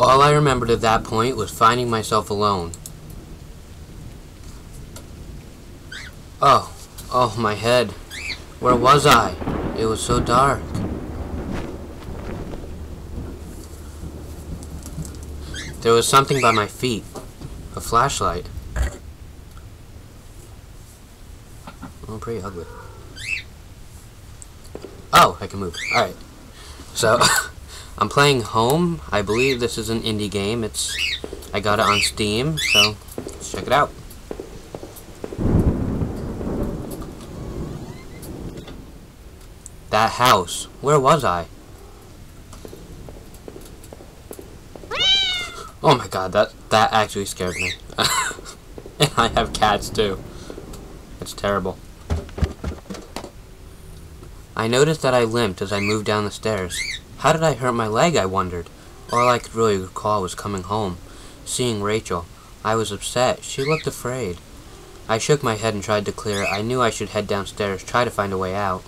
All I remembered at that point was finding myself alone. Oh, my head. Where was I? It was so dark. There was something by my feet. A flashlight. Oh, pretty ugly. Oh, I can move. Alright. So, I'm playing Home. I believe this is an indie game. I got it on Steam, so let's check it out. That house. Where was I? Oh my god, that actually scared me. And I have cats too. It's terrible. I noticed that I limped as I moved down the stairs. How did I hurt my leg, I wondered. All I could really recall was coming home, seeing Rachel. I was upset. She looked afraid. I shook my head and tried to clear it. I knew I should head downstairs, try to find a way out.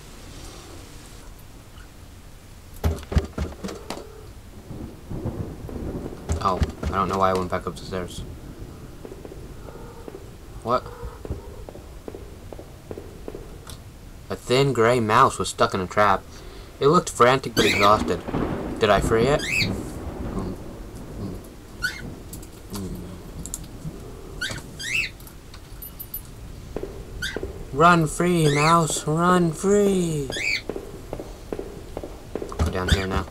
Oh, I don't know why I went back up the stairs. What? A thin gray mouse was stuck in a trap. It looked frantic but exhausted. Did I free it? Run free, mouse! Run free! Go down here now.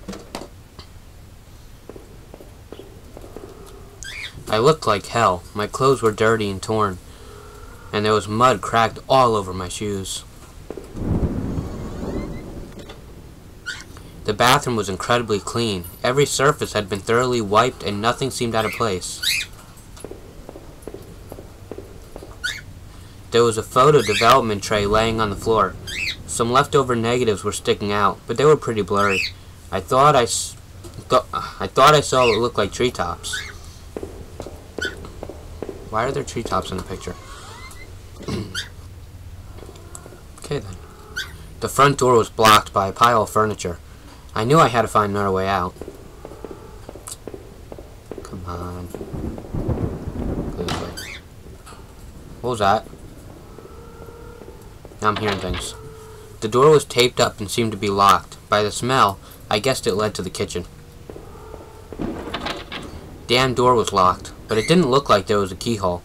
I looked like hell. My clothes were dirty and torn, and there was mud cracked all over my shoes. The bathroom was incredibly clean. Every surface had been thoroughly wiped and nothing seemed out of place. There was a photo development tray laying on the floor. Some leftover negatives were sticking out, but they were pretty blurry. I thought I saw what looked like treetops. Why are there treetops in the picture? Okay then. The front door was blocked by a pile of furniture. I knew I had to find another way out. Come on. Go this way. What was that? Now I'm hearing things. The door was taped up and seemed to be locked. By the smell, I guessed it led to the kitchen. Damn door was locked, but it didn't look like there was a keyhole.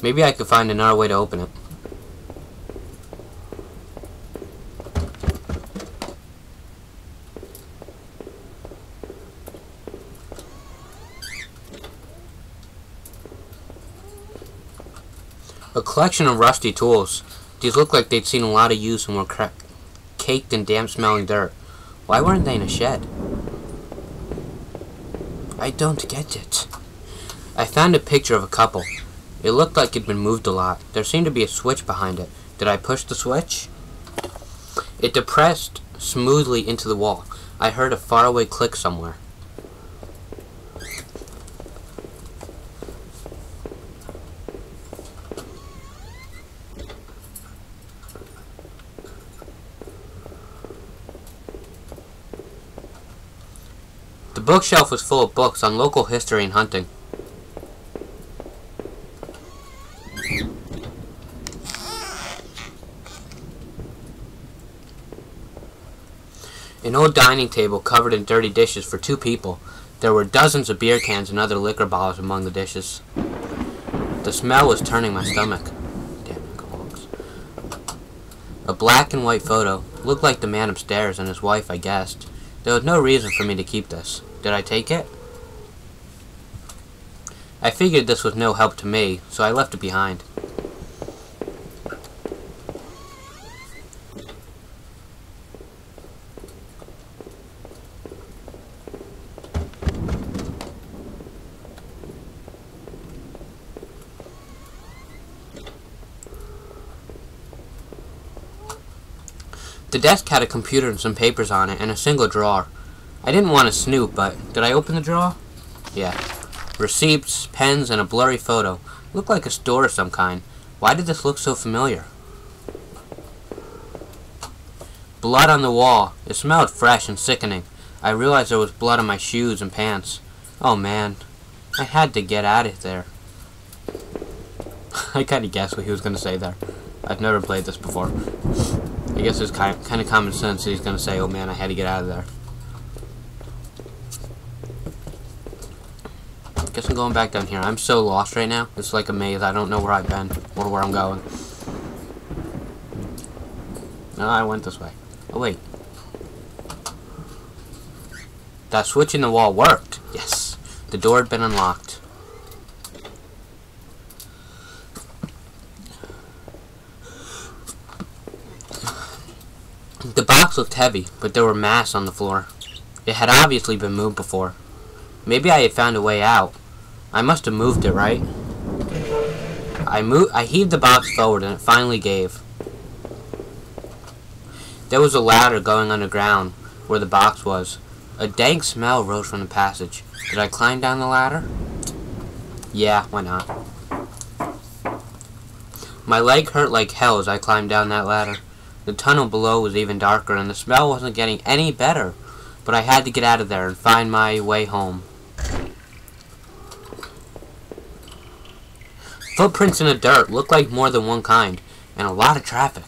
Maybe I could find another way to open it. A collection of rusty tools. These looked like they'd seen a lot of use and were caked in damp-smelling dirt. Why weren't they in a shed? I don't get it. I found a picture of a couple. It looked like it'd been moved a lot. There seemed to be a switch behind it. Did I push the switch? It depressed smoothly into the wall. I heard a faraway click somewhere. The bookshelf was full of books on local history and hunting. An old dining table covered in dirty dishes for 2 people. There were dozens of beer cans and other liquor bottles among the dishes. The smell was turning my stomach. Damn alcoholics. A black and white photo. Looked like the man upstairs and his wife, I guessed. There was no reason for me to keep this. Did I take it? I figured this was no help to me, so I left it behind. The desk had a computer and some papers on it, and a single drawer. I didn't want to snoop, but did I open the drawer? Yeah. Receipts, pens, and a blurry photo. Looked like a store of some kind. Why did this look so familiar? Blood on the wall. It smelled fresh and sickening. I realized there was blood on my shoes and pants. Oh man, I had to get out of there. I kind of guessed what he was going to say there. I've never played this before. I guess it's kind of common sense that he's going to say, oh man, I had to get out of there. Guess I'm going back down here. I'm so lost right now. It's like a maze. I don't know where I've been or where I'm going. No, I went this way. Oh wait. That switch in the wall worked. Yes. The door had been unlocked. The box looked heavy, but there were masks on the floor. It had obviously been moved before. Maybe I had found a way out. I must have moved it, right? I heaved the box forward and it finally gave. There was a ladder going underground where the box was. A dank smell rose from the passage. Did I climb down the ladder? Yeah, why not? My leg hurt like hell as I climbed down that ladder. The tunnel below was even darker and the smell wasn't getting any better. But I had to get out of there and find my way home. Footprints in the dirt looked like more than one kind, and a lot of traffic.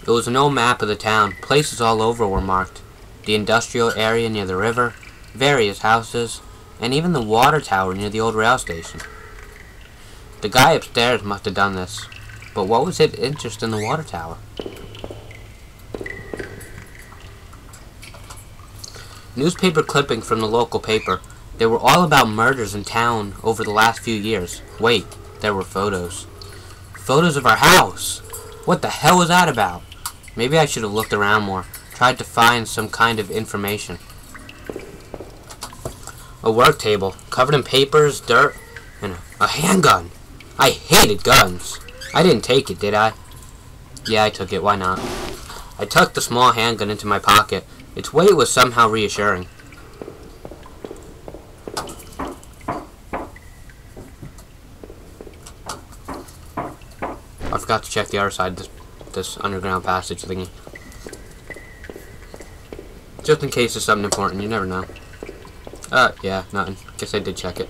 It was an old map of the town. Places all over were marked. The industrial area near the river, various houses, and even the water tower near the old rail station. The guy upstairs must have done this. But what was his interest in the water tower? Newspaper clippings from the local paper. They were all about murders in town over the last few years. Wait, there were photos. Photos of our house! What the hell was that about? Maybe I should have looked around more. Tried to find some kind of information. A work table, covered in papers, dirt, and a handgun. I hated guns. I didn't take it, did I? Yeah, I took it. Why not? I tucked the small handgun into my pocket. Its weight was somehow reassuring. I forgot to check the other side of this underground passage thingy. Just in case it's something important, you never know. Yeah, nothing. Guess I did check it.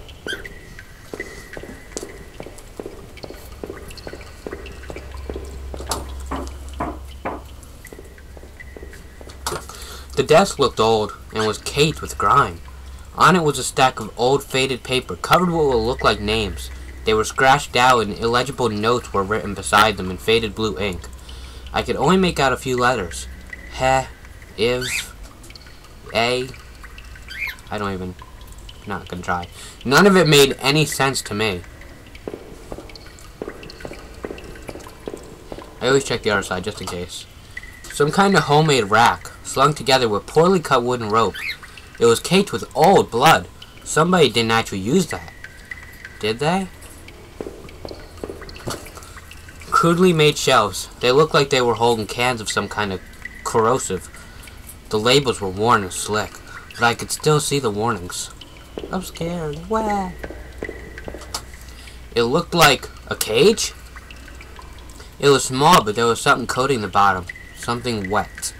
The desk looked old and was caked with grime. On it was a stack of old faded paper covered with what would look like names. They were scratched out and illegible notes were written beside them in faded blue ink. I could only make out a few letters. Heh, Iv, A. I don't even... Not gonna try. None of it made any sense to me. I always check the other side just in case. Some kind of homemade rack, slung together with poorly cut wooden rope. It was caked with old blood. Somebody didn't actually use that. Did they? Crudely made shelves. They looked like they were holding cans of some kind of corrosive. The labels were worn and slick, but I could still see the warnings. I'm scared. Wah. It looked like a cage? It was small, but there was something coating the bottom. Something wet.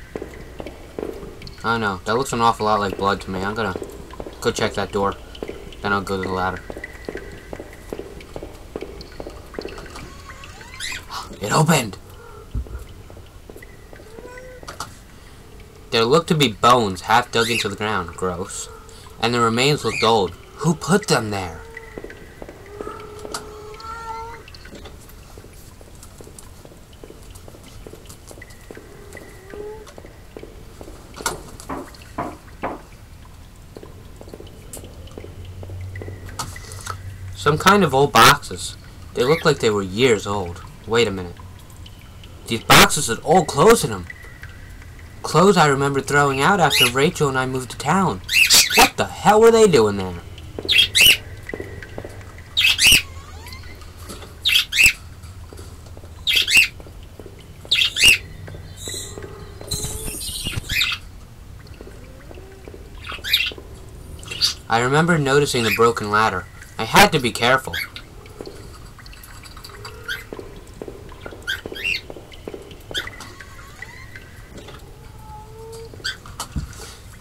I don't know. That looks an awful lot like blood to me. I'm gonna go check that door. Then I'll go to the ladder. It opened! There looked to be bones half dug into the ground. Gross. And the remains looked old. Who put them there? Some kind of old boxes. They looked like they were years old. Wait a minute. These boxes had old clothes in them. Clothes I remember throwing out after Rachel and I moved to town. What the hell were they doing there? I remember noticing the broken ladder. I had to be careful.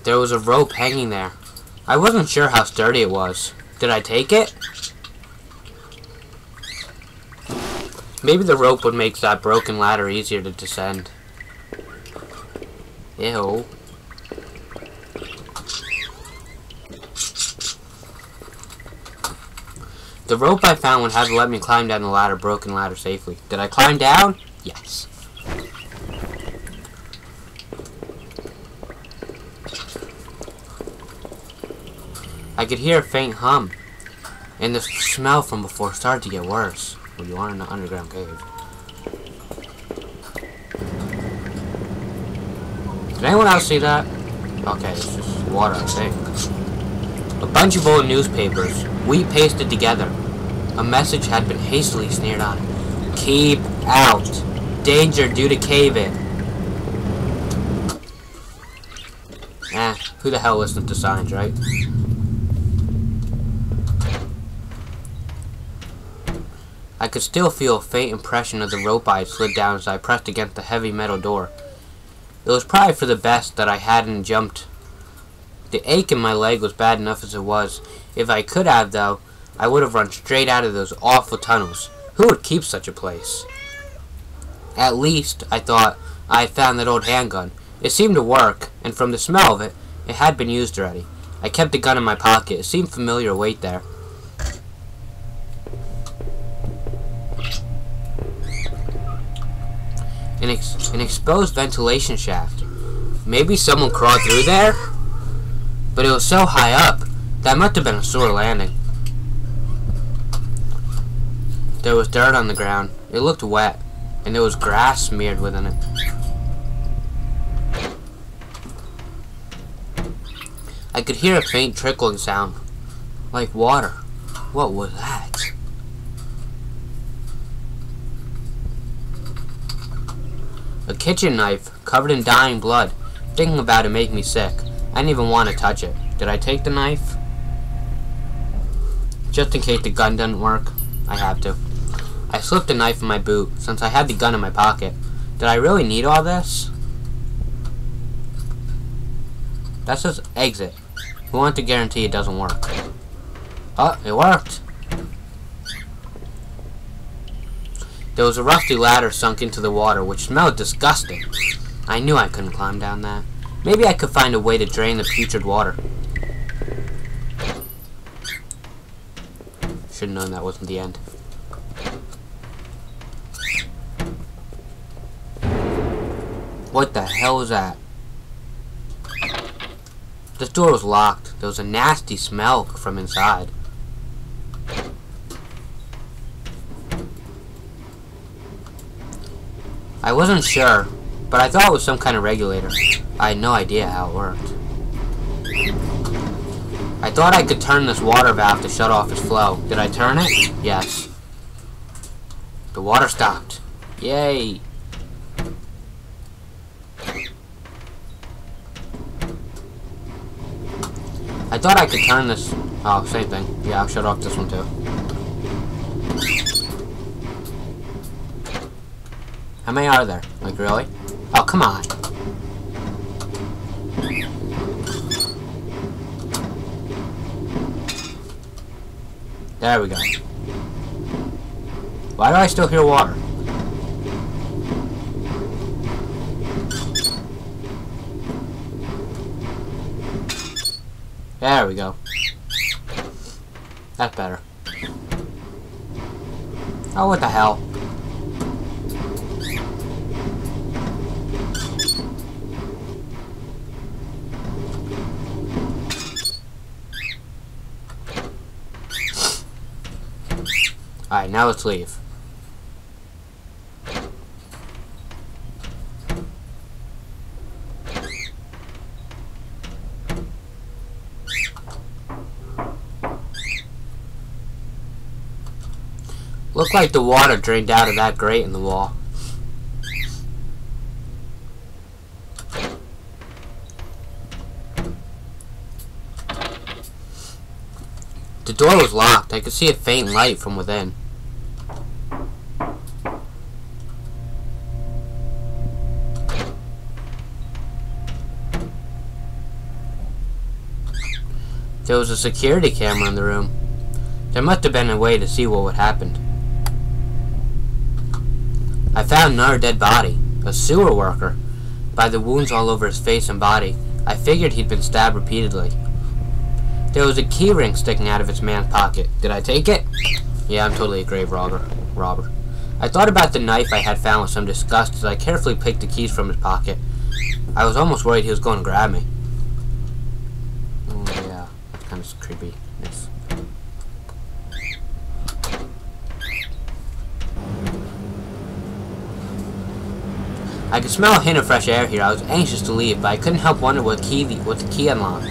There was a rope hanging there. I wasn't sure how sturdy it was. Did I take it? Maybe the rope would make that broken ladder easier to descend. Ew. The rope I found would have let me climb down the broken ladder safely. Did I climb down? Yes. I could hear a faint hum, and the smell from before started to get worse. Well, you are in an underground cave. Did anyone else see that? Okay, it's just water, I think. A bunch of old newspapers, wheat pasted together. A message had been hastily sneered on. Keep out. Danger due to cave-in. Who the hell listens to signs, right? I could still feel a faint impression of the rope I had slid down as I pressed against the heavy metal door. It was probably for the best that I hadn't jumped. The ache in my leg was bad enough as it was. If I could have, though, I would have run straight out of those awful tunnels. Who would keep such a place? At least, I thought, I had found that old handgun. It seemed to work, and from the smell of it, it had been used already. I kept the gun in my pocket. It seemed familiar weight there. An exposed ventilation shaft. Maybe someone crawled through there? But it was so high up, that must have been a sore landing. There was dirt on the ground. It looked wet, and there was grass smeared within it. I could hear a faint trickling sound, like water. What was that? A kitchen knife, covered in dying blood. Thinking about it made me sick. I didn't even want to touch it. Did I take the knife? Just in case the gun doesn't work, I have to. I slipped the knife in my boot, since I had the gun in my pocket. Did I really need all this? That says exit. Who wants to guarantee it doesn't work? Oh, it worked. There was a rusty ladder sunk into the water, which smelled disgusting. I knew I couldn't climb down that. Maybe I could find a way to drain the putrid water. Should have known that wasn't the end. What the hell was that? This door was locked. There was a nasty smell from inside. I wasn't sure, but I thought it was some kind of regulator. I had no idea how it worked. I thought I could turn this water valve to shut off its flow. Did I turn it? Yes. The water stopped. Yay! I thought I could turn this... Oh, same thing. Yeah, I'll shut off this one too. How many are there? Like, really? Oh, come on. There we go. Why do I still hear water? There we go. That's better. Oh, what the hell? Alright, now let's leave. Looked like the water drained out of that grate in the wall. The door was locked. I could see a faint light from within. There was a security camera in the room. There must have been a way to see what happened. I found another dead body, a sewer worker. By the wounds all over his face and body, I figured he'd been stabbed repeatedly. There was a key ring sticking out of its man's pocket. Did I take it? Yeah, I'm totally a grave robber. I thought about the knife I had found with some disgust as I carefully picked the keys from his pocket. I was almost worried he was going to grab me. Oh yeah, that's kind of creepy. Yes. I could smell a hint of fresh air here. I was anxious to leave, but I couldn't help wonder what the key unlocked.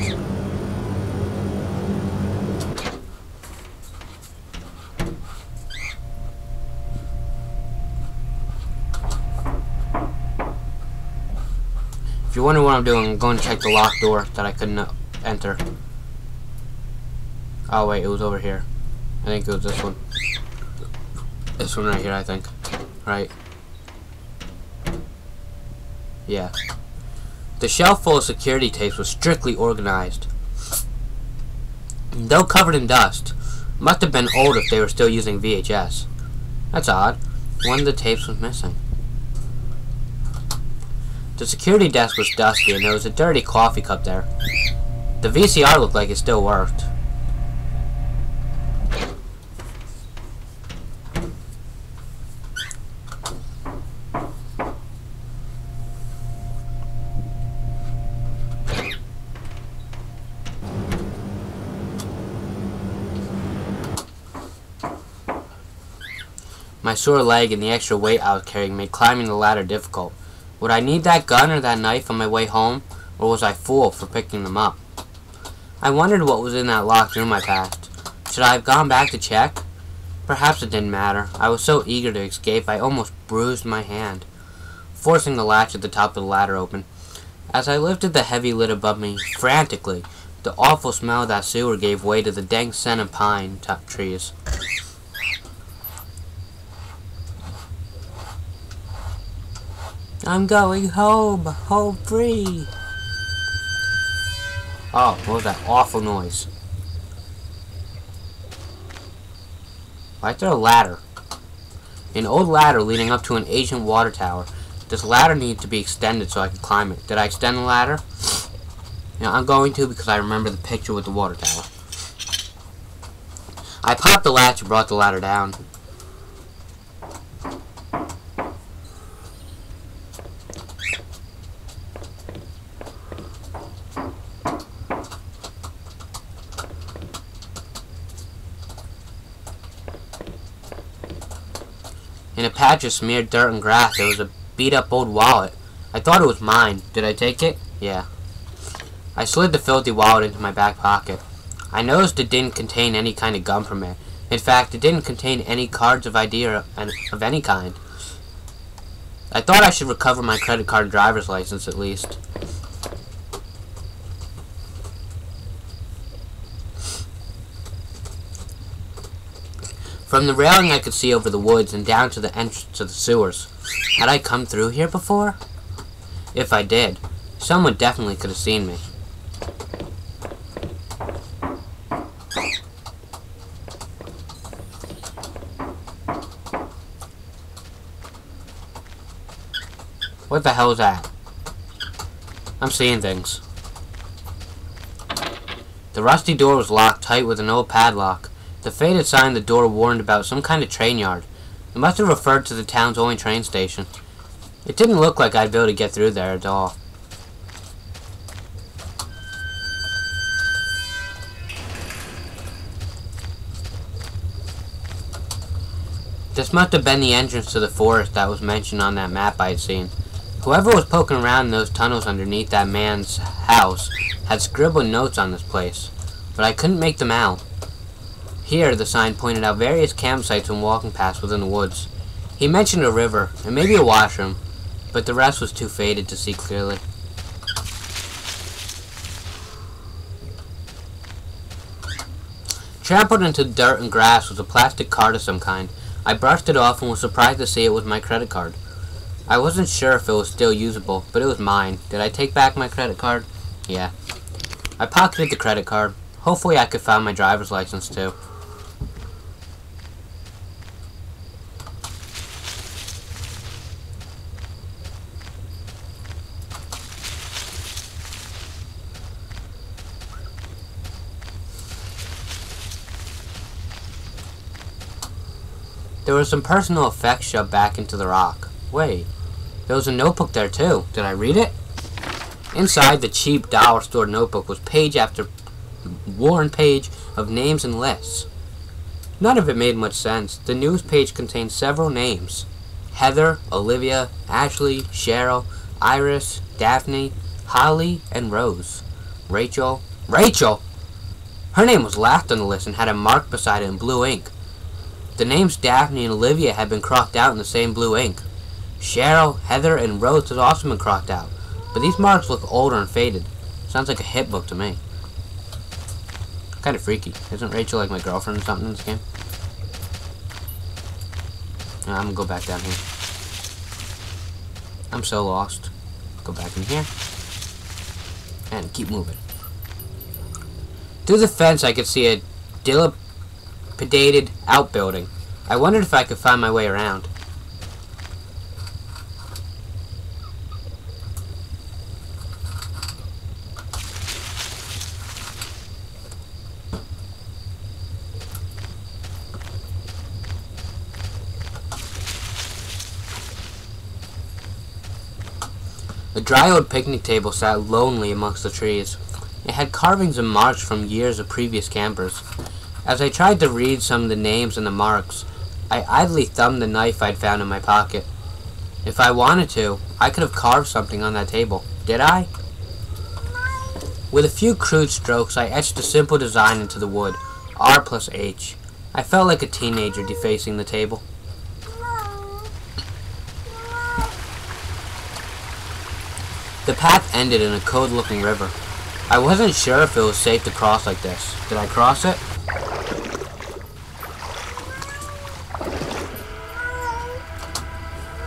If you're wondering what I'm doing, I'm going to check the locked door that I couldn't enter. Oh wait, it was over here. I think it was this one. This one right here, I think. Right. Yeah. The shelf full of security tapes was strictly organized. Though covered in dust, must have been old if they were still using VHS. That's odd. One of the tapes was missing. The security desk was dusty and there was a dirty coffee cup there. The VCR looked like it still worked. My sore leg and the extra weight I was carrying made climbing the ladder difficult. Would I need that gun or that knife on my way home, or was I fooled for picking them up? I wondered what was in that locked room I passed. Should I have gone back to check? Perhaps it didn't matter. I was so eager to escape I almost bruised my hand, forcing the latch at the top of the ladder open. As I lifted the heavy lid above me frantically, the awful smell of that sewer gave way to the dank scent of pine top trees. I'm going home free. Oh, what was that awful noise? Why is there a ladder? An old ladder leading up to an ancient water tower. This ladder needed to be extended so I could climb it. Did I extend the ladder? Yeah, I'm going to because I remember the picture with the water tower. I popped the latch and brought the ladder down. In a patch of smeared dirt and grass, there was a beat-up old wallet. I thought it was mine. Did I take it? Yeah. I slid the filthy wallet into my back pocket. I noticed it didn't contain any kind of gum from it. In fact, it didn't contain any cards of ID of any kind. I thought I should recover my credit card and driver's license at least. From the railing I could see over the woods and down to the entrance to the sewers. Had I come through here before? If I did, someone definitely could have seen me. What the hell is that? I'm seeing things. The rusty door was locked tight with an old padlock. The faded sign on the door warned about some kind of train yard. It must have referred to the town's only train station. It didn't look like I'd be able to get through there at all. This must have been the entrance to the forest that was mentioned on that map I had seen. Whoever was poking around in those tunnels underneath that man's house had scribbled notes on this place, but I couldn't make them out. Here, the sign pointed out various campsites and walking paths within the woods. He mentioned a river, and maybe a washroom, but the rest was too faded to see clearly. Trampled into dirt and grass was a plastic card of some kind. I brushed it off and was surprised to see it was my credit card. I wasn't sure if it was still usable, but it was mine. Did I take back my credit card? Yeah. I pocketed the credit card, Hopefully I could find my driver's license too. There was some personal effects shoved back into the rock. Wait, there was a notebook there too. Did I read it? Inside the cheap dollar store notebook was page after worn page of names and lists. None of it made much sense. The news page contained several names. Heather, Olivia, Ashley, Cheryl, Iris, Daphne, Holly, and Rose. Rachel. Rachel! Her name was last on the list and had a mark beside it in blue ink. The names Daphne and Olivia had been crossed out in the same blue ink. Cheryl, Heather, and Rose had also been crossed out, but these marks look older and faded. Sounds like a hit book to me. Kind of freaky. Isn't Rachel like my girlfriend or something in this game? I'm gonna go back down here. I'm so lost. Go back in here. And keep moving. Through the fence I could see a dilapidated outbuilding. I wondered if I could find my way around. A dry old picnic table sat lonely amongst the trees. It had carvings and marks from years of previous campers. As I tried to read some of the names and the marks, I idly thumbed the knife I'd found in my pocket. If I wanted to, I could have carved something on that table. Did I? With a few crude strokes, I etched a simple design into the wood. R plus H. I felt like a teenager defacing the table. The path ended in a cold-looking river. I wasn't sure if it was safe to cross like this. Did I cross it?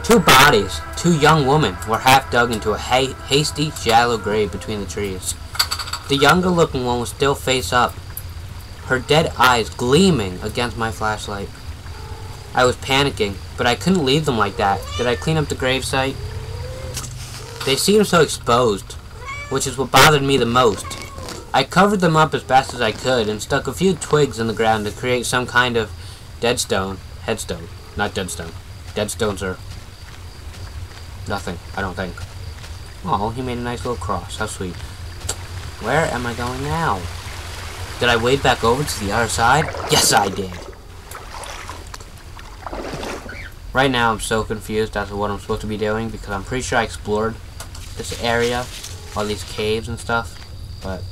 Two bodies, two young women, were half dug into a hasty, shallow grave between the trees. The younger-looking one was still face up, her dead eyes gleaming against my flashlight. I was panicking, but I couldn't leave them like that. Did I clean up the gravesite? They seemed so exposed, which is what bothered me the most. I covered them up as best as I could and stuck a few twigs in the ground to create some kind of headstone. Not deadstone. Deadstones are nothing, I don't think. Oh, he made a nice little cross. How sweet. Where am I going now? Did I wade back over to the other side? Yes, I did. Right now, I'm so confused as to what I'm supposed to be doing because I'm pretty sure I explored this area, all these caves and stuff, but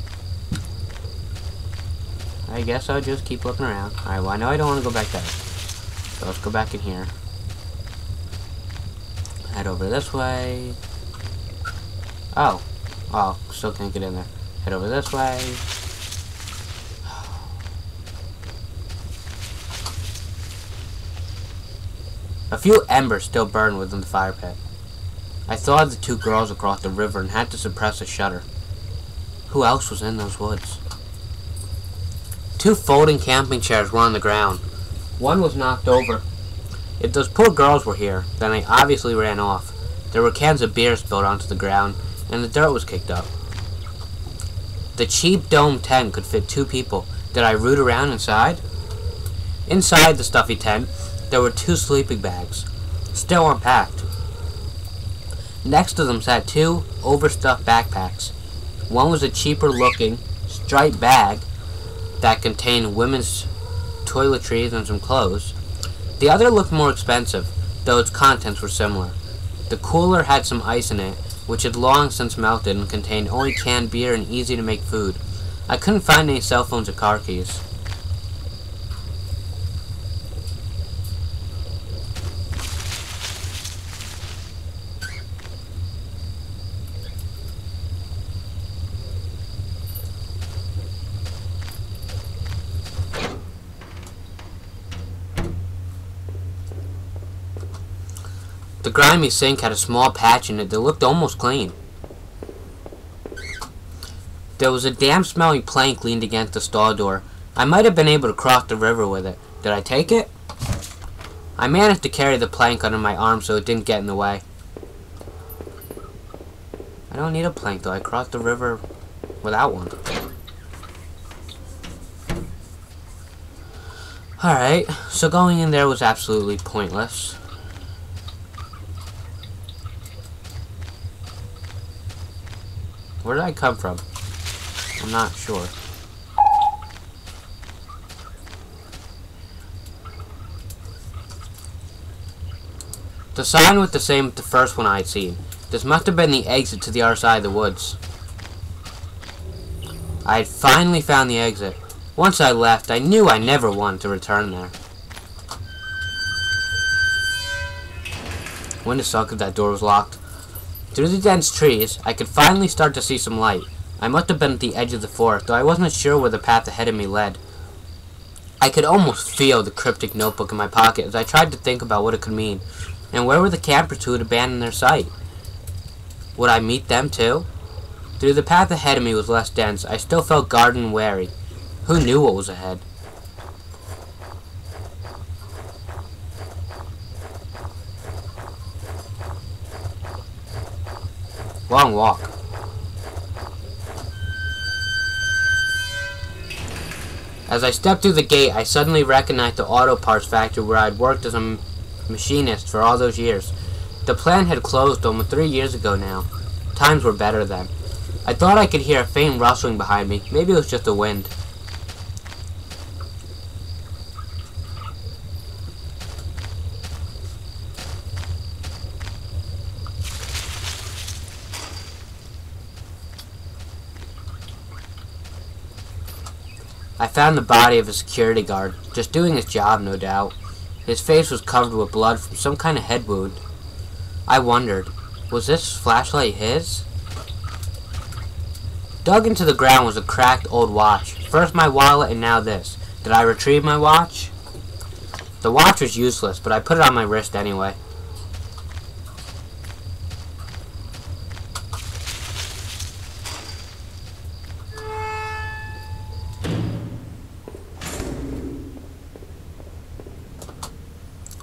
I guess I'll just keep looking around. Alright, well, I know I don't want to go back there, so let's go back in here. Head over this way. Oh, still can't get in there. Head over this way. A few embers still burned within the fire pit. I thought of the two girls across the river and had to suppress a shudder. Who else was in those woods? Two folding camping chairs were on the ground. One was knocked over. If those poor girls were here, then they obviously ran off. There were cans of beer spilled onto the ground, and the dirt was kicked up. The cheap dome tent could fit two people. Did I root around inside? Inside the stuffy tent, there were two sleeping bags, still unpacked. Next to them sat two overstuffed backpacks. One was a cheaper looking, striped bag that contained women's toiletries and some clothes. The other looked more expensive, though its contents were similar. The cooler had some ice in it, which had long since melted and contained only canned beer and easy-to-make food. I couldn't find any cell phones or car keys. The grimy sink had a small patch in it that looked almost clean. There was a damp-smelling plank leaned against the stall door. I might have been able to cross the river with it. Did I take it? I managed to carry the plank under my arm so it didn't get in the way. I don't need a plank though. I crossed the river without one. Alright, so going in there was absolutely pointless. Where did I come from? I'm not sure. The sign was the same as the first one I had seen. This must have been the exit to the other side of the woods. I had finally found the exit. Once I left, I knew I never wanted to return there. Wouldn't have sucked if that door was locked. Through the dense trees, I could finally start to see some light. I must have been at the edge of the forest, though I wasn't sure where the path ahead of me led. I could almost feel the cryptic notebook in my pocket as I tried to think about what it could mean. And where were the campers who had abandoned their site? Would I meet them too? Though the path ahead of me was less dense, I still felt guarded and wary. Who knew what was ahead? Long walk. As I stepped through the gate, I suddenly recognized the auto parts factory where I'd worked as a machinist for all those years. The plant had closed almost 3 years ago now. Times were better then. I thought I could hear a faint rustling behind me. Maybe it was just the wind. I found the body of a security guard, just doing his job, no doubt. His face was covered with blood from some kind of head wound. I wondered, was this flashlight his? Dug into the ground was a cracked old watch. First my wallet and now this. Did I retrieve my watch? The watch was useless, but I put it on my wrist anyway.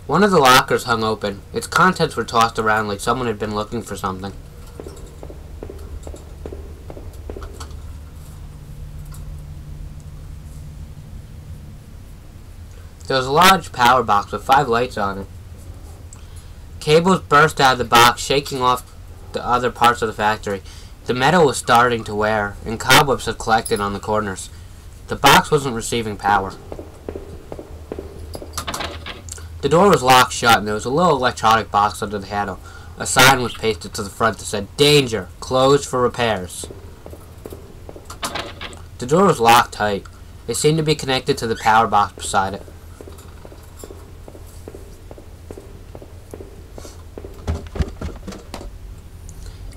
One of the lockers hung open. Its contents were tossed around like someone had been looking for something. There was a large power box with 5 lights on it. Cables burst out of the box, shaking off the other parts of the factory. The metal was starting to wear, and cobwebs had collected on the corners. The box wasn't receiving power. The door was locked shut, and there was a little electronic box under the handle. A sign was pasted to the front that said, "Danger! Closed for repairs." The door was locked tight. It seemed to be connected to the power box beside it.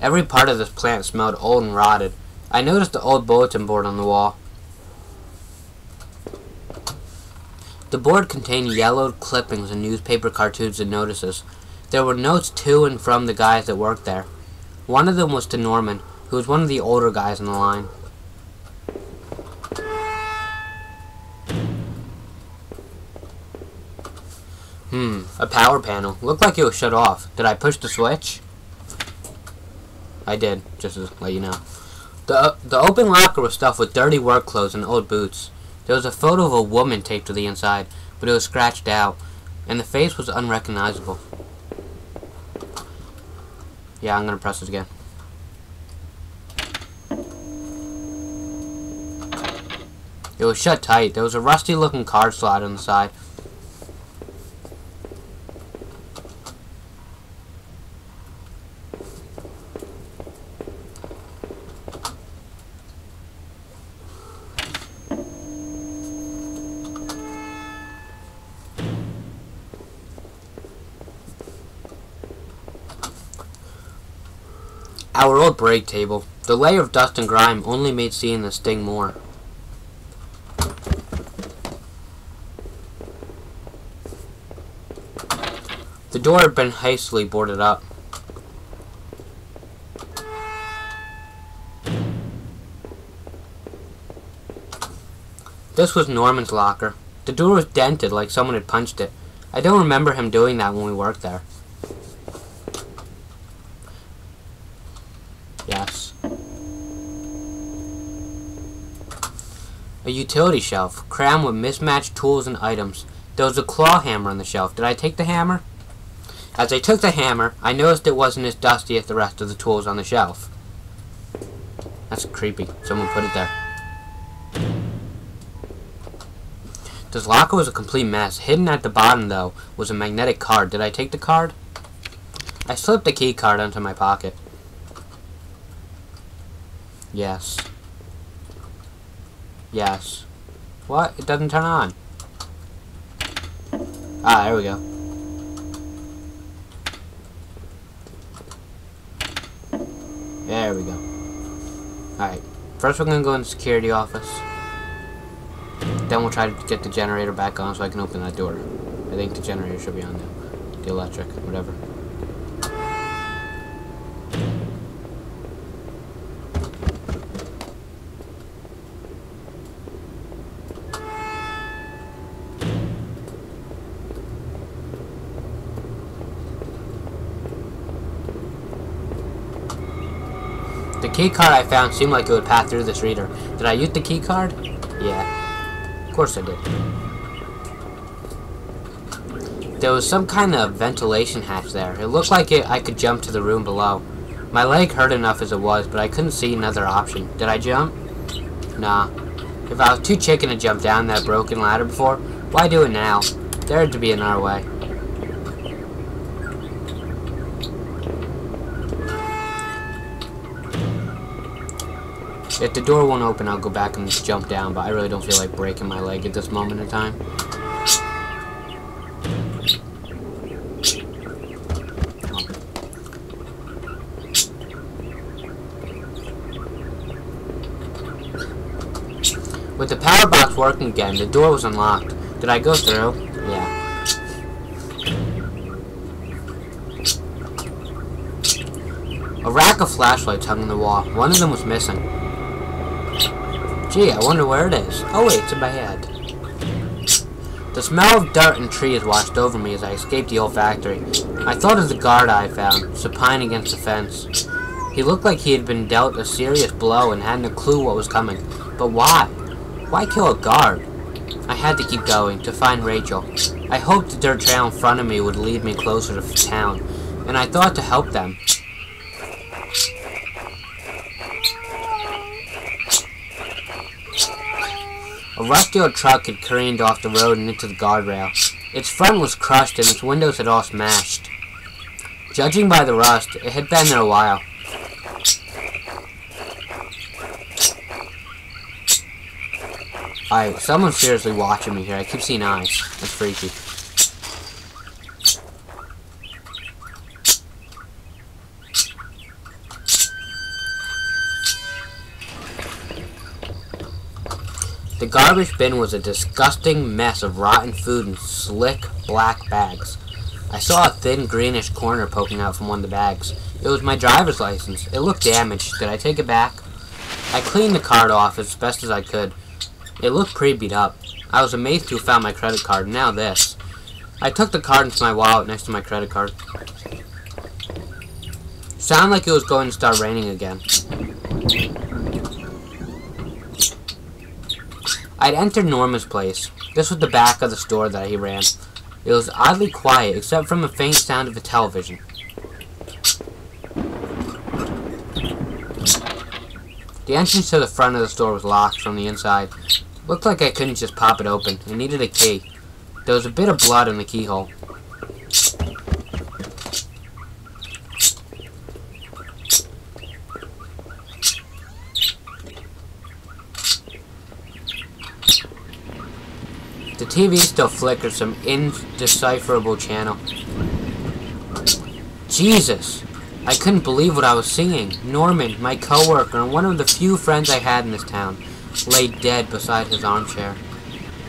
Every part of this plant smelled old and rotted. I noticed the old bulletin board on the wall. The board contained yellowed clippings and newspaper cartoons and notices. There were notes to and from the guys that worked there. One of them was to Norman, who was one of the older guys in the line. A power panel. Looked like it was shut off. Did I push the switch? I did, just to let you know. The open locker was stuffed with dirty work clothes and old boots. There was a photo of a woman taped to the inside, but it was scratched out, and the face was unrecognizable. Yeah, I'm gonna press this again. It was shut tight. There was a rusty looking card slot on the side. Our old break table. The layer of dust and grime only made seeing this sting more. The door had been hastily boarded up. This was Norman's locker. The door was dented like someone had punched it. I don't remember him doing that when we worked there. Yes. A utility shelf, crammed with mismatched tools and items. There was a claw hammer on the shelf. Did I take the hammer? As I took the hammer, I noticed it wasn't as dusty as the rest of the tools on the shelf. That's creepy. Someone put it there. This locker was a complete mess. Hidden at the bottom, though, was a magnetic card. Did I take the card? I slipped the key card into my pocket. Yes. Yes. What? It doesn't turn on. Ah, there we go. There we go. Alright. First we're going to go in the security office. Then we'll try to get the generator back on so I can open that door. I think the generator should be on now. The electric, whatever. The key card I found seemed like it would pass through this reader. Did I use the key card? Yeah. Of course I did. There was some kind of ventilation hatch there. It looked like I could jump to the room below. My leg hurt enough as it was, but I couldn't see another option. Did I jump? Nah. If I was too chicken to jump down that broken ladder before, why do it now? There had to be another way. If the door won't open, I'll go back and jump down, but I really don't feel like breaking my leg at this moment in time. With the power box working again, the door was unlocked. Did I go through? Yeah. A rack of flashlights hung on the wall. One of them was missing. Gee, I wonder where it is. Oh wait, it's in my head. The smell of dirt and trees washed over me as I escaped the old factory. I thought of the guard I found, supine against the fence. He looked like he had been dealt a serious blow and hadn't a clue what was coming. But why? Why kill a guard? I had to keep going, to find Rachel. I hoped the dirt trail in front of me would lead me closer to town, and I thought to help them. A rusty old truck had careened off the road and into the guardrail. Its front was crushed and its windows had all smashed. Judging by the rust, it had been there a while. Alright, someone's seriously watching me here. I keep seeing eyes. That's freaky. The garbage bin was a disgusting mess of rotten food in slick, black bags. I saw a thin, greenish corner poking out from one of the bags. It was my driver's license. It looked damaged. Did I take it back? I cleaned the card off as best as I could. It looked pretty beat up. I was amazed to have found my credit card. Now this. I took the card into my wallet next to my credit card. Sounded like it was going to start raining again. I'd entered Norma's place. This was the back of the store that he ran. It was oddly quiet, except from a faint sound of a television. The entrance to the front of the store was locked from the inside. Looked like I couldn't just pop it open. It needed a key. There was a bit of blood in the keyhole. The TV still flickered some indecipherable channel. Jesus! I couldn't believe what I was seeing. Norman, my coworker, and one of the few friends I had in this town, lay dead beside his armchair.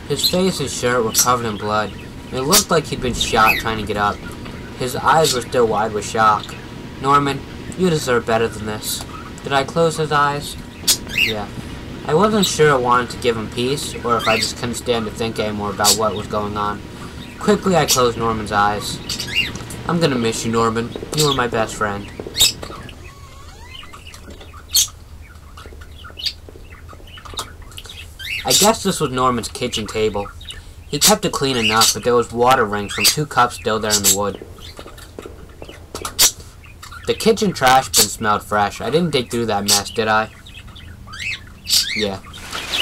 His face and shirt were covered in blood. It looked like he'd been shot trying to get up. His eyes were still wide with shock. Norman, you deserve better than this. Did I close his eyes? Yeah. I wasn't sure I wanted to give him peace, or if I just couldn't stand to think anymore about what was going on. Quickly, I closed Norman's eyes. I'm gonna miss you, Norman. You were my best friend. I guess this was Norman's kitchen table. He kept it clean enough, but there was water rings from 2 cups still there in the wood. The kitchen trash bin smelled fresh. I didn't dig through that mess, did I? Yeah.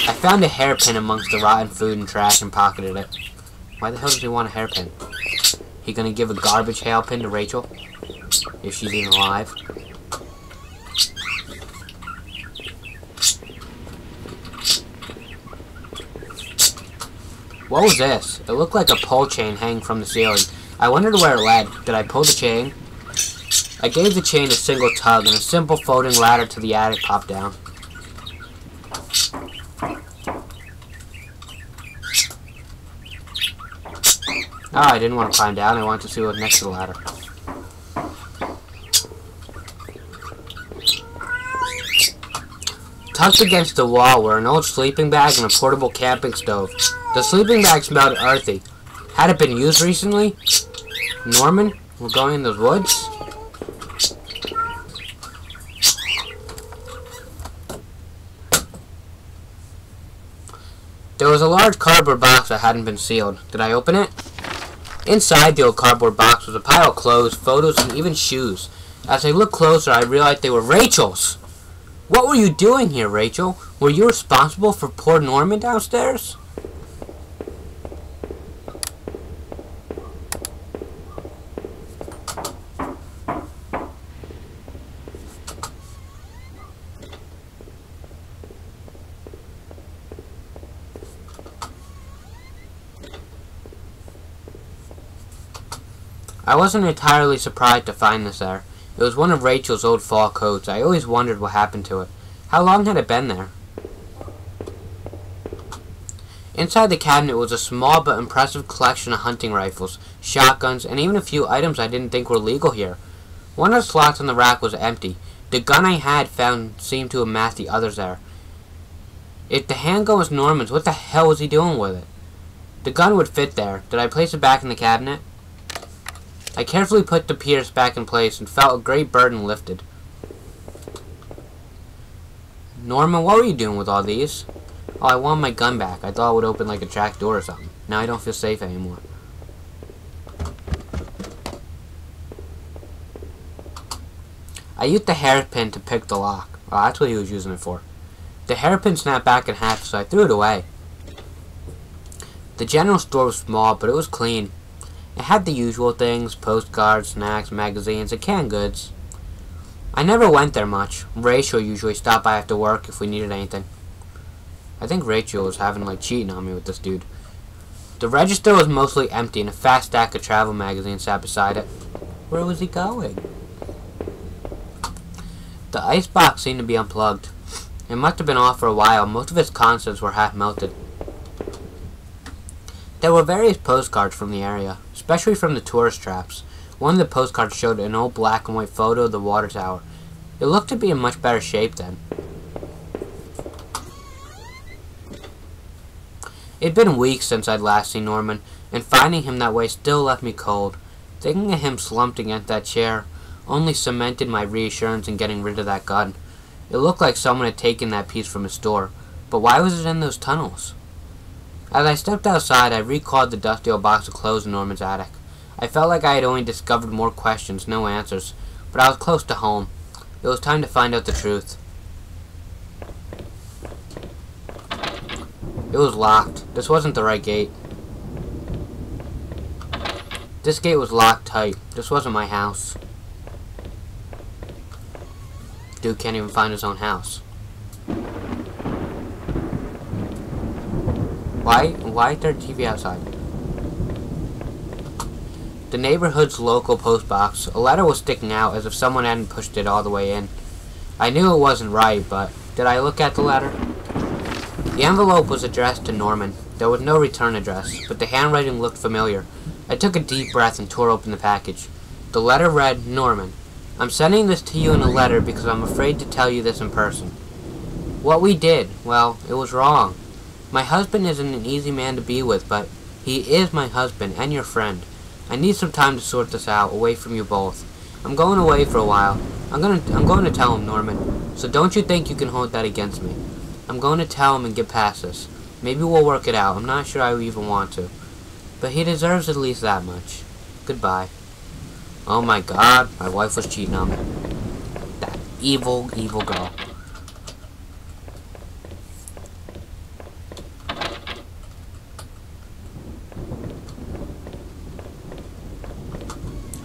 I found a hairpin amongst the rotten food and trash and pocketed it. Why the hell does he want a hairpin? He gonna give a garbage hairpin to Rachel? If she's even alive? What was this? It looked like a pole chain hanging from the ceiling. I wondered where it led. Did I pull the chain? I gave the chain a single tug, and a simple floating ladder to the attic popped down. Oh, I didn't want to climb down. I wanted to see what was next to the ladder. Tucked against the wall were an old sleeping bag and a portable camping stove. The sleeping bag smelled earthy. Had it been used recently? Norman? We're going in the woods? There was a large cardboard box that hadn't been sealed. Did I open it? Inside the old cardboard box was a pile of clothes, photos, and even shoes. As I looked closer, I realized they were Rachel's. What were you doing here, Rachel? Were you responsible for poor Norman downstairs? I wasn't entirely surprised to find this there. It was one of Rachel's old fall coats. I always wondered what happened to it. How long had it been there? Inside the cabinet was a small but impressive collection of hunting rifles, shotguns, and even a few items I didn't think were legal here. One of the slots on the rack was empty. The gun I had found seemed to have matched the others there. If the handgun was Norman's, what the hell was he doing with it? The gun would fit there. Did I place it back in the cabinet? I carefully put the pierce back in place and felt a great burden lifted. Norman, what were you doing with all these? Oh, I want my gun back. I thought it would open like a track door or something. Now I don't feel safe anymore. I used the hairpin to pick the lock. Oh, that's what he was using it for. The hairpin snapped back in half, so I threw it away. The general store was small, but it was clean. It had the usual things, postcards, snacks, magazines, and canned goods. I never went there much. Rachel usually stopped by after work if we needed anything. I think Rachel was having like cheating on me with this dude. The register was mostly empty and a fat stack of travel magazines sat beside it. Where was he going? The icebox seemed to be unplugged. It must have been off for a while. Most of its contents were half melted. There were various postcards from the area, especially from the tourist traps. One of the postcards showed an old black and white photo of the water tower. It looked to be in much better shape then. It had been weeks since I'd last seen Norman, and finding him that way still left me cold. Thinking of him slumped against that chair only cemented my reassurance in getting rid of that gun. It looked like someone had taken that piece from his store, but why was it in those tunnels? As I stepped outside, I recalled the dusty old box of clothes in Norman's attic. I felt like I had only discovered more questions, no answers, but I was close to home. It was time to find out the truth. It was locked. This wasn't the right gate. This gate was locked tight. This wasn't my house. Dude can't even find his own house. Why is there a TV outside? The neighborhood's local post box. A letter was sticking out as if someone hadn't pushed it all the way in. I knew it wasn't right, but did I look at the letter? The envelope was addressed to Norman. There was no return address, but the handwriting looked familiar. I took a deep breath and tore open the package. The letter read, Norman, I'm sending this to you in a letter because I'm afraid to tell you this in person. What we did, well, it was wrong. My husband isn't an easy man to be with, but he is my husband and your friend. I need some time to sort this out, away from you both. I'm going away for a while. I'm going to tell him, Norman. So don't you think you can hold that against me. I'm going to tell him and get past this. Maybe we'll work it out. I'm not sure I even want to. But he deserves at least that much. Goodbye. Oh my God, my wife was cheating on me. That evil, evil girl.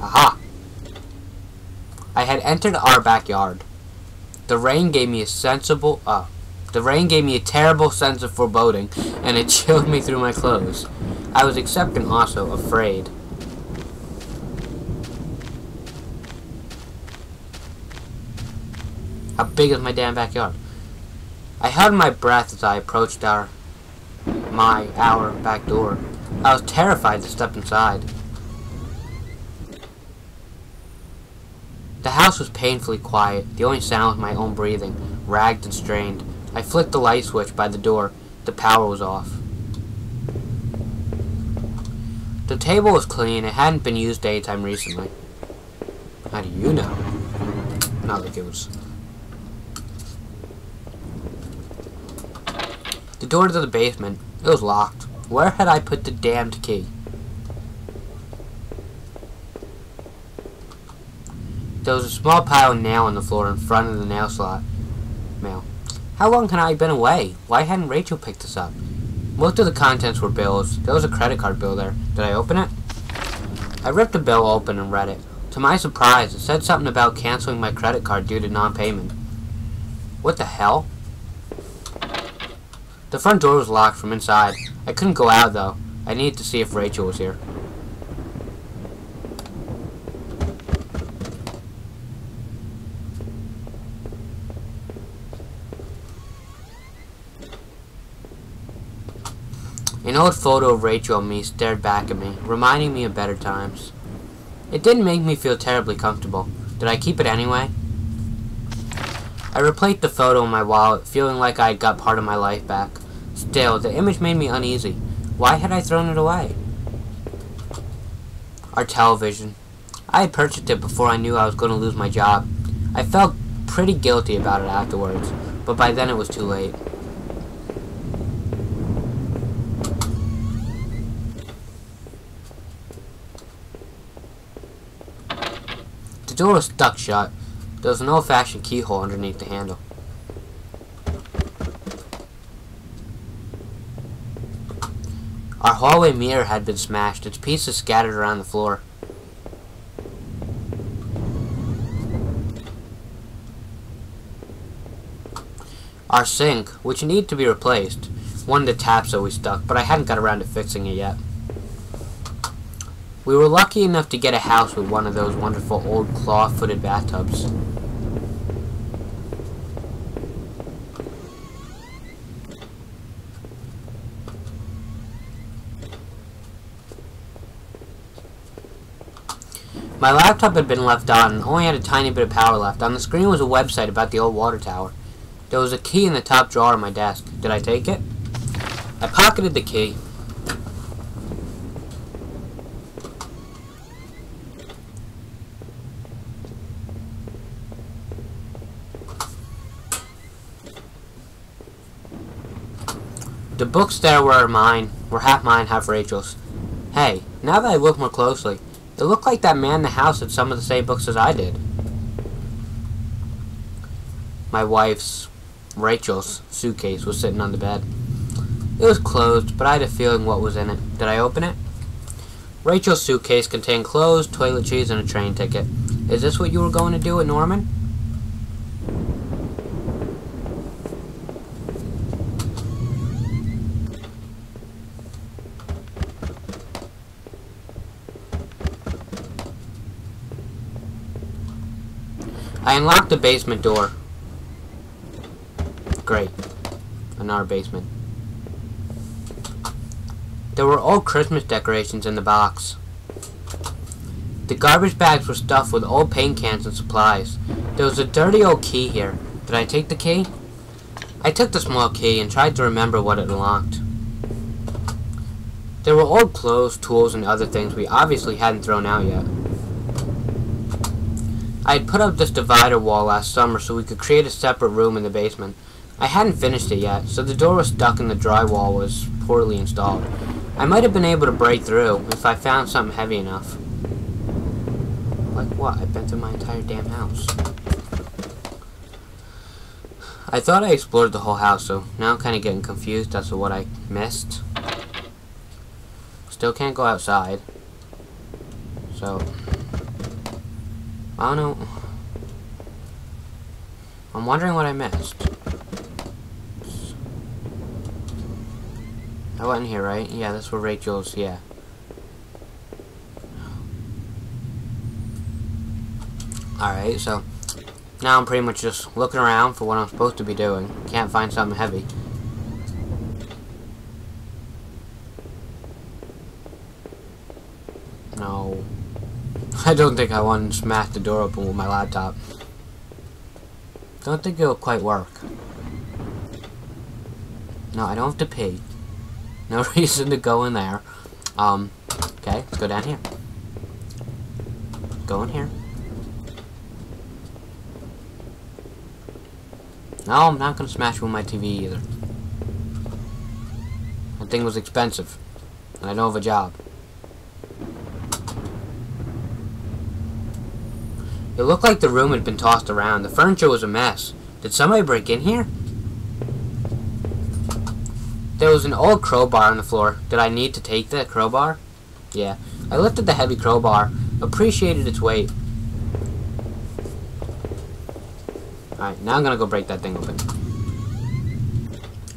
Aha! I had entered our backyard. The rain gave me a terrible sense of foreboding, and it chilled me through my clothes. I was accepting also afraid. How big is my damn backyard? I held my breath as I approached our back door. I was terrified to step inside. The house was painfully quiet. The only sound was my own breathing, ragged and strained. I flicked the light switch by the door. The power was off. The table was clean. It hadn't been used anytime recently. How do you know? Not like it was. The door to the basement. It was locked. Where had I put the damned key? There was a small pile of nail on the floor in front of the nail slot. Mail. How long had I been away? Why hadn't Rachel picked this up? Most of the contents were bills. There was a credit card bill there. Did I open it? I ripped the bill open and read it. To my surprise, it said something about canceling my credit card due to non-payment. What the hell? The front door was locked from inside. I couldn't go out, though. I needed to see if Rachel was here. An old photo of Rachel and me stared back at me, reminding me of better times. It didn't make me feel terribly comfortable. Did I keep it anyway? I replaced the photo in my wallet, feeling like I had got part of my life back. Still, the image made me uneasy. Why had I thrown it away? Our television. I had purchased it before I knew I was going to lose my job. I felt pretty guilty about it afterwards, but by then it was too late. The door was stuck shut. There was an old-fashioned keyhole underneath the handle. Our hallway mirror had been smashed, its pieces scattered around the floor. Our sink, which needed to be replaced, one of the taps always stuck, but I hadn't got around to fixing it yet. We were lucky enough to get a house with one of those wonderful old claw-footed bathtubs. My laptop had been left on and only had a tiny bit of power left. On the screen was a website about the old water tower. There was a key in the top drawer of my desk. Did I take it? I pocketed the key. The books there were half mine, half Rachel's. Hey, now that I look more closely, it looked like that man in the house had some of the same books as I did. My wife's, Rachel's, suitcase was sitting on the bed. It was closed, but I had a feeling what was in it. Did I open it? Rachel's suitcase contained clothes, toiletries, and a train ticket. Is this what you were going to do at Norman? I unlocked the basement door. Great. Another basement. There were old Christmas decorations in the box. The garbage bags were stuffed with old paint cans and supplies. There was a dirty old key here. Did I take the key? I took the small key and tried to remember what it unlocked. There were old clothes, tools, and other things we obviously hadn't thrown out yet. I had put up this divider wall last summer so we could create a separate room in the basement. I hadn't finished it yet, so the door was stuck and the drywall was poorly installed. I might have been able to break through if I found something heavy enough. Like what? I've been through my entire damn house. I thought I explored the whole house, so now I'm kind of getting confused as to what I missed. Still can't go outside. So, I don't know. I'm wondering what I missed. I went in here, right? Yeah, that's where Rachel's, yeah. Alright, so now I'm pretty much just looking around for what I'm supposed to be doing. Can't find something heavy. No. I don't think I want to smash the door open with my laptop. Don't think it'll quite work. No, I don't have to pee. No reason to go in there. Okay, let's go down here. Go in here. No, I'm not going to smash it with my TV either. That thing was expensive. And I don't have a job. It looked like the room had been tossed around. The furniture was a mess. Did somebody break in here? There was an old crowbar on the floor. Did I need to take that crowbar? Yeah. I lifted the heavy crowbar, appreciated its weight. Alright, now I'm gonna go break that thing open.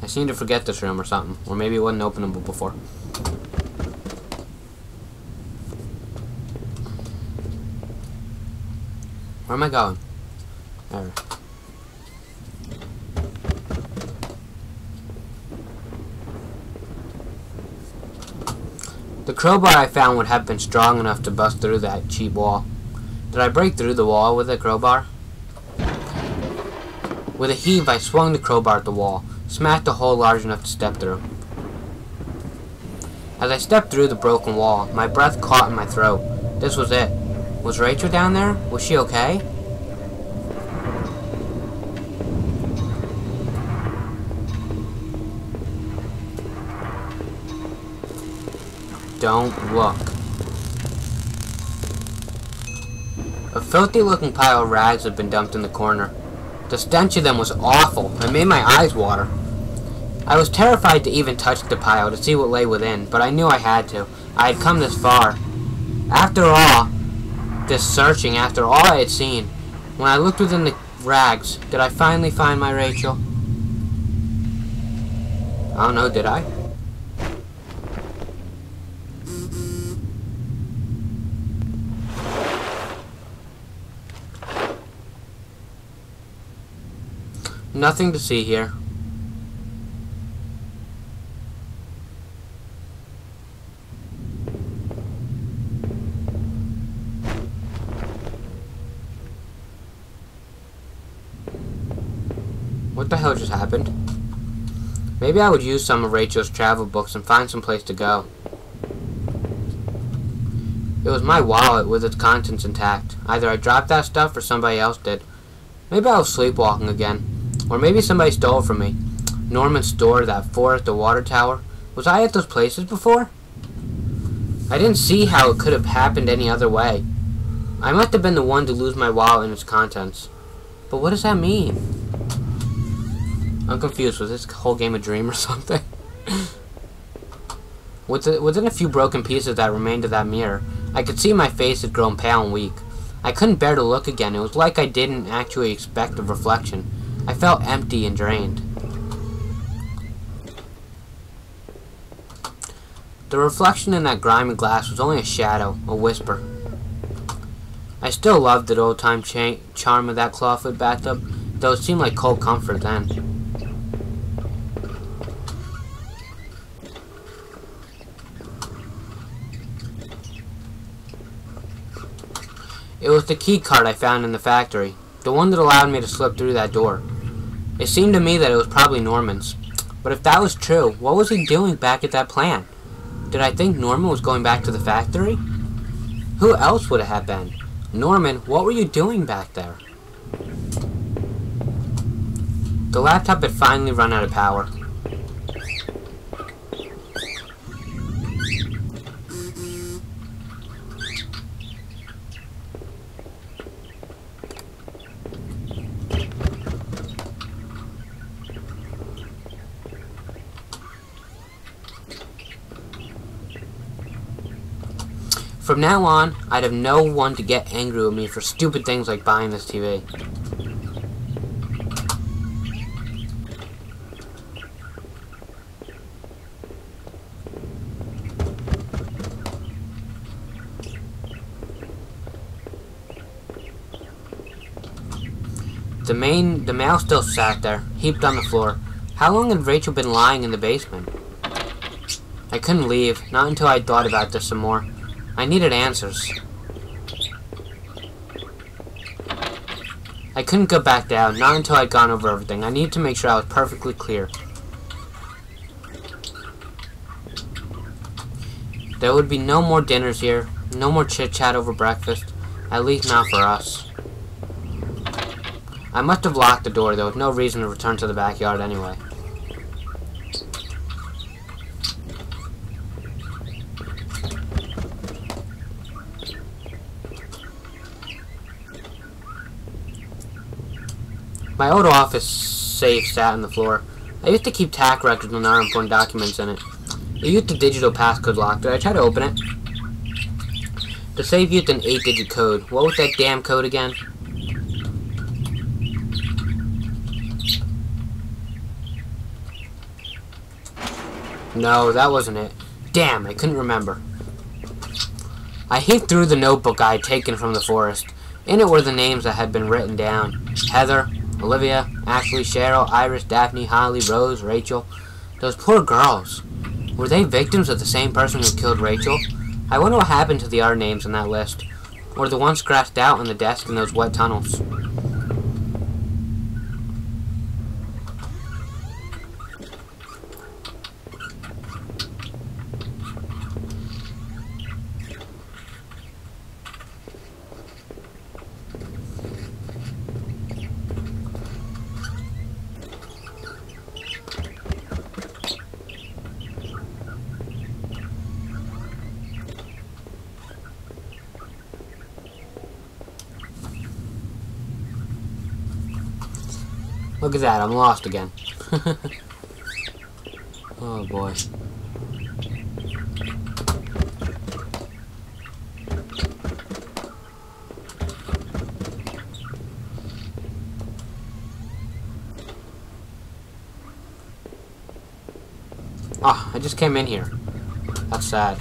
I seem to forget this room or something. Or maybe it wasn't openable before. Where am I going? There. The crowbar I found would have been strong enough to bust through that cheap wall. Did I break through the wall with the crowbar? With a heave, I swung the crowbar at the wall, smacked a hole large enough to step through. As I stepped through the broken wall, my breath caught in my throat. This was it. Was Rachel down there? Was she okay? Don't look. A filthy-looking pile of rags had been dumped in the corner. The stench of them was awful. It made my eyes water. I was terrified to even touch the pile to see what lay within, but I knew I had to. I had come this far. After all this searching, after all I had seen, when I looked within the rags, did I finally find my Rachel? I don't know, did I? Nothing to see here. What the hell just happened? Maybe I would use some of Rachel's travel books and find some place to go. It was my wallet with its contents intact. Either I dropped that stuff or somebody else did. Maybe I was sleepwalking again. Or maybe somebody stole it from me. Norman's store, that fort, the water tower. Was I at those places before? I didn't see how it could have happened any other way. I must have been the one to lose my wallet and its contents. But what does that mean? I'm confused. Was this whole game a dream or something? Within a few broken pieces that remained of that mirror, I could see my face had grown pale and weak. I couldn't bear to look again. It was like I didn't actually expect a reflection. I felt empty and drained. The reflection in that grimy glass was only a shadow, a whisper. I still loved the old-time charm of that clawfoot bathtub, though it seemed like cold comfort then. It was the key card I found in the factory, the one that allowed me to slip through that door. It seemed to me that it was probably Norman's. But if that was true, what was he doing back at that plant? Did I think Norman was going back to the factory? Who else would it have been? Norman, what were you doing back there? The laptop had finally run out of power. From now on, I'd have no one to get angry with me for stupid things like buying this TV. The mail still sat there, heaped on the floor. How long had Rachel been lying in the basement? I couldn't leave, not until I'd thought about this some more. I needed answers. I couldn't go back down, not until I'd gone over everything. I needed to make sure I was perfectly clear. There would be no more dinners here, no more chit-chat over breakfast, at least not for us. I must have locked the door, though, with no reason to return to the backyard anyway. My old office safe sat on the floor. I used to keep TAC records and other important documents in it. It used a digital passcode lock. Did I try to open it? The safe used an 8-digit code. What was that damn code again? No, that wasn't it. Damn, I couldn't remember. I heaved through the notebook I had taken from the forest. In it were the names that had been written down. Heather, Olivia, Ashley, Cheryl, Iris, Daphne, Holly, Rose, Rachel. Those poor girls. Were they victims of the same person who killed Rachel? I wonder what happened to the other names on that list. Or the ones scratched out on the desk in those wet tunnels. Look at that, I'm lost again. Oh boy. Ah, I just came in here. That's sad.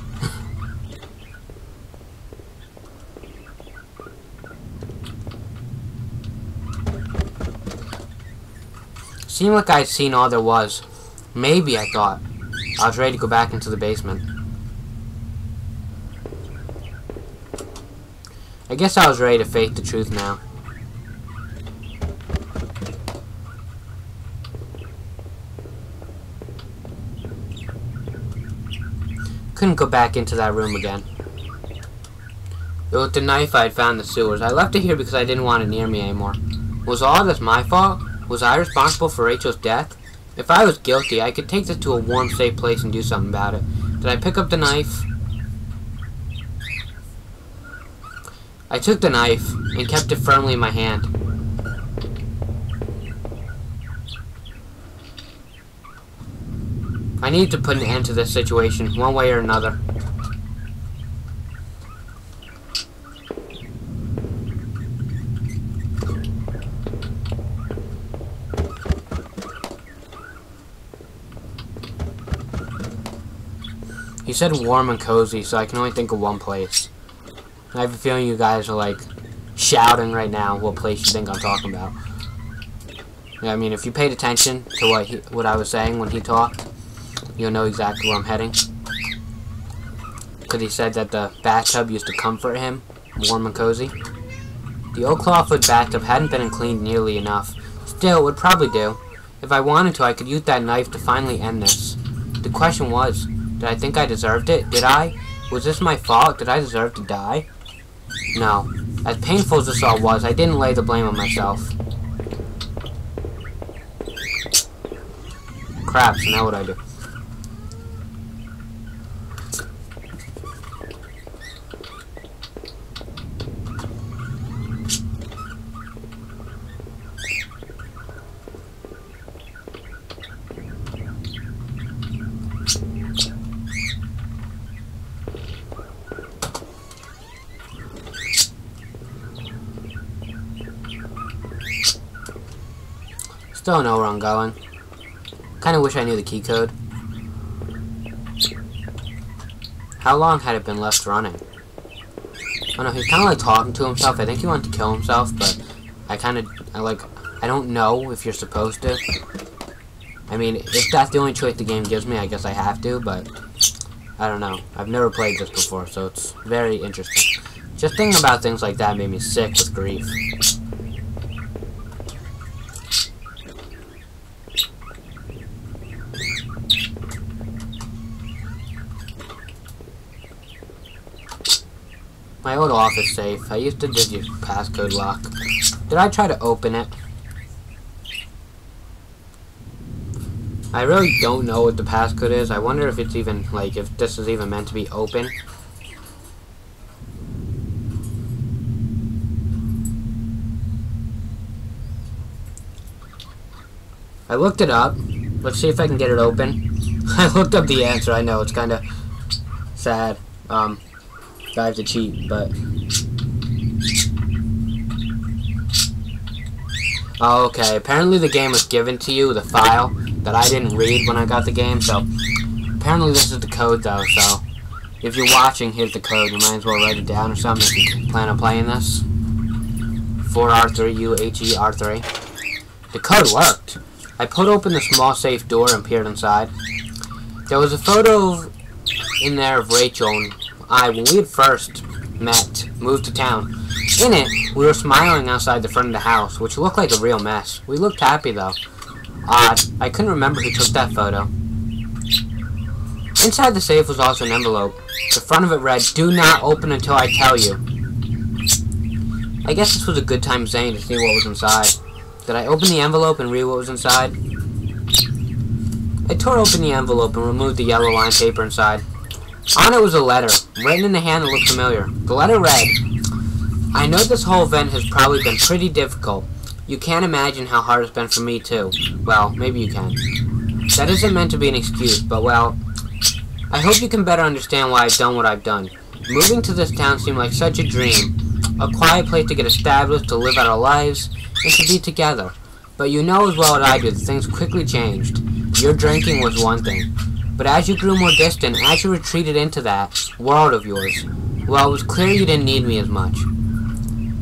Seemed like I'd seen all there was. Maybe, I thought. I was ready to go back into the basement. I guess I was ready to face the truth now. Couldn't go back into that room again. It was the knife I had found in the sewers. I left it here because I didn't want it near me anymore. Was all this my fault? Was I responsible for Rachel's death? If I was guilty, I could take this to a warm, safe place and do something about it. Did I pick up the knife? I took the knife and kept it firmly in my hand. I needed to put an end to this situation, one way or another. He said warm and cozy, so I can only think of one place. I have a feeling you guys are like shouting right now what place you think I'm talking about. Yeah, I mean, if you paid attention to what I was saying when he talked, you'll know exactly where I'm heading. Because he said that the bathtub used to comfort him, warm and cozy. The old clawfoot bathtub hadn't been cleaned nearly enough. Still, it would probably do. If I wanted to, I could use that knife to finally end this. The question was, did I think I deserved it? Did I? Was this my fault? Did I deserve to die? No. As painful as this all was, I didn't lay the blame on myself. Crap, so now what do I do? Still don't know where I'm going. Kinda wish I knew the key code. How long had it been left running? Oh no, he's kinda like talking to himself. I think he wanted to kill himself, but I don't know if you're supposed to. I mean, if that's the only choice the game gives me, I guess I have to, but I don't know. I've never played this before, so it's very interesting. Just thinking about things like that made me sick with grief. My old office safe. I used to just use passcode lock. Did I try to open it? I really don't know what the passcode is. I wonder if it's even, like, if this is even meant to be open. I looked it up. Let's see if I can get it open. I looked up the answer. I know, it's kind of sad. I have to cheat, but... Oh, okay. Apparently the game was given to you, the file, that I didn't read when I got the game, so... Apparently this is the code, though, so... If you're watching, here's the code. You might as well write it down or something if you plan on playing this. 4R3UHER3. The code worked. I put open the small safe door and peered inside. There was a photo in there of Rachel and I, when we had first moved to town. In it, we were smiling outside the front of the house, which looked like a real mess. We looked happy, though. Odd. I couldn't remember who took that photo. Inside the safe was also an envelope. The front of it read, "Do not open until I tell you." I guess this was a good time saying to see what was inside. Did I open the envelope and read what was inside? I tore open the envelope and removed the yellow line paper inside. On it was a letter, written in a hand that looked familiar. The letter read, "I know this whole event has probably been pretty difficult. You can't imagine how hard it's been for me, too. Well, maybe you can. That isn't meant to be an excuse, but, well, I hope you can better understand why I've done what I've done. Moving to this town seemed like such a dream. A quiet place to get established, to live out our lives, and to be together. But you know as well as I do that things quickly changed. Your drinking was one thing. But as you grew more distant, as you retreated into that world of yours, well, it was clear you didn't need me as much.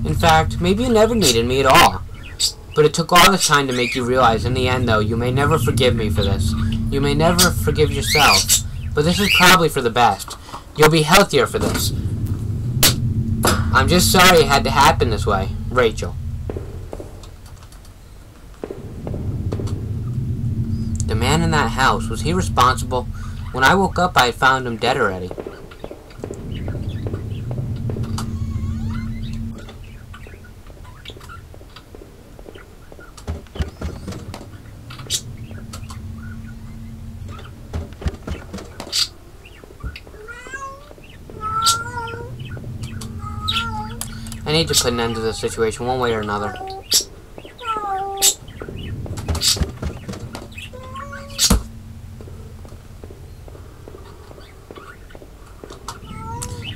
In fact, maybe you never needed me at all. But it took all this time to make you realize in the end, though, you may never forgive me for this. You may never forgive yourself. But this is probably for the best. You'll be healthier for this. I'm just sorry it had to happen this way. Rachel." The man in that house, was he responsible? When I woke up, I had found him dead already. I need to put an end to this situation one way or another.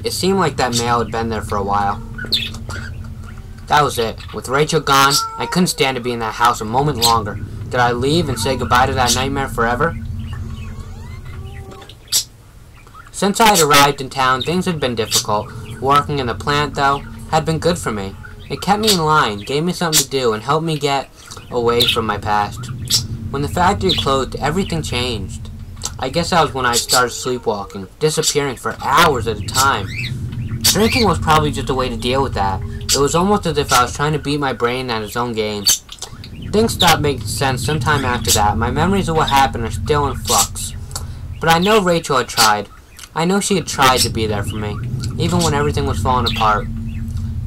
It seemed like that mail had been there for a while. That was it. With Rachel gone, I couldn't stand to be in that house a moment longer. Did I leave and say goodbye to that nightmare forever? Since I had arrived in town, things had been difficult. Working in the plant, though, had been good for me. It kept me in line, gave me something to do, and helped me get away from my past. When the factory closed, everything changed. I guess that was when I started sleepwalking, disappearing for hours at a time. Drinking was probably just a way to deal with that. It was almost as if I was trying to beat my brain at its own game. Things stopped making sense sometime after that. My memories of what happened are still in flux. But I know Rachel had tried. I know she had tried to be there for me, even when everything was falling apart.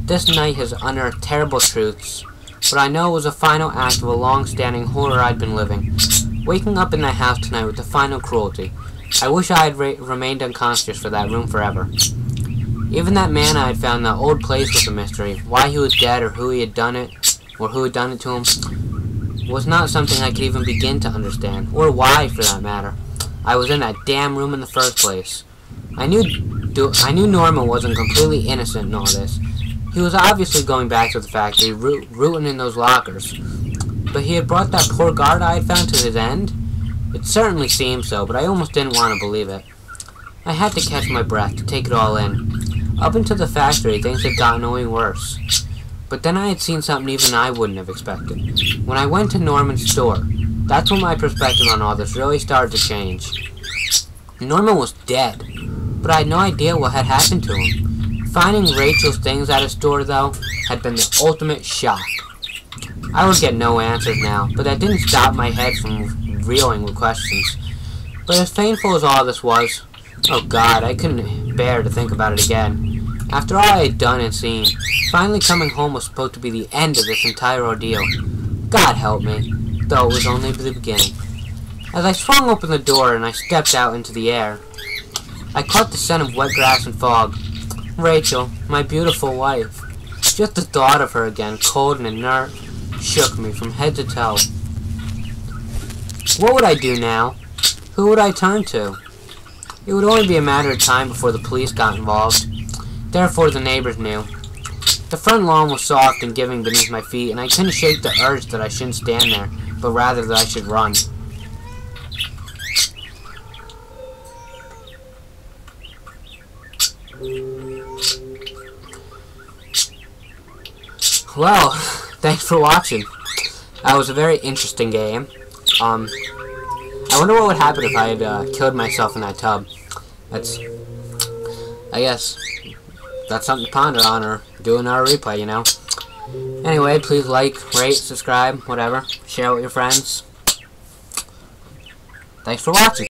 This night has unearthed terrible truths, but I know it was a final act of a long-standing horror I'd been living. Waking up in that house tonight with the final cruelty. I wish I had remained unconscious for that room forever. Even that man I had found in that old place was a mystery. Why he was dead or who he had done it, or who had done it to him, was not something I could even begin to understand, or why, for that matter. I was in that damn room in the first place. I knew Norman wasn't completely innocent in all this. He was obviously going back to the factory, rooting in those lockers. But he had brought that poor guard I had found to his end? It certainly seemed so, but I almost didn't want to believe it. I had to catch my breath to take it all in. Up until the factory, things had gotten only worse. But then I had seen something even I wouldn't have expected. When I went to Norman's store, that's when my perspective on all this really started to change. Norman was dead, but I had no idea what had happened to him. Finding Rachel's things at his store, though, had been the ultimate shock. I would get no answers now, but that didn't stop my head from reeling with questions. But as painful as all this was, oh God, I couldn't bear to think about it again. After all I had done and seen, finally coming home was supposed to be the end of this entire ordeal. God help me, though it was only the beginning. As I swung open the door and I stepped out into the air, I caught the scent of wet grass and fog. Rachel, my beautiful wife. Just the thought of her again, cold and inert, shook me from head to toe. What would I do now? Who would I turn to? It would only be a matter of time before the police got involved. Therefore, the neighbors knew. The front lawn was soft and giving beneath my feet, and I couldn't shake the urge that I shouldn't stand there, but rather that I should run. Well, thanks for watching. That was a very interesting game. I wonder what would happen if I had killed myself in that tub. I guess, that's something to ponder on, or do another replay, you know. Anyway, please like, rate, subscribe, whatever. Share with your friends. Thanks for watching.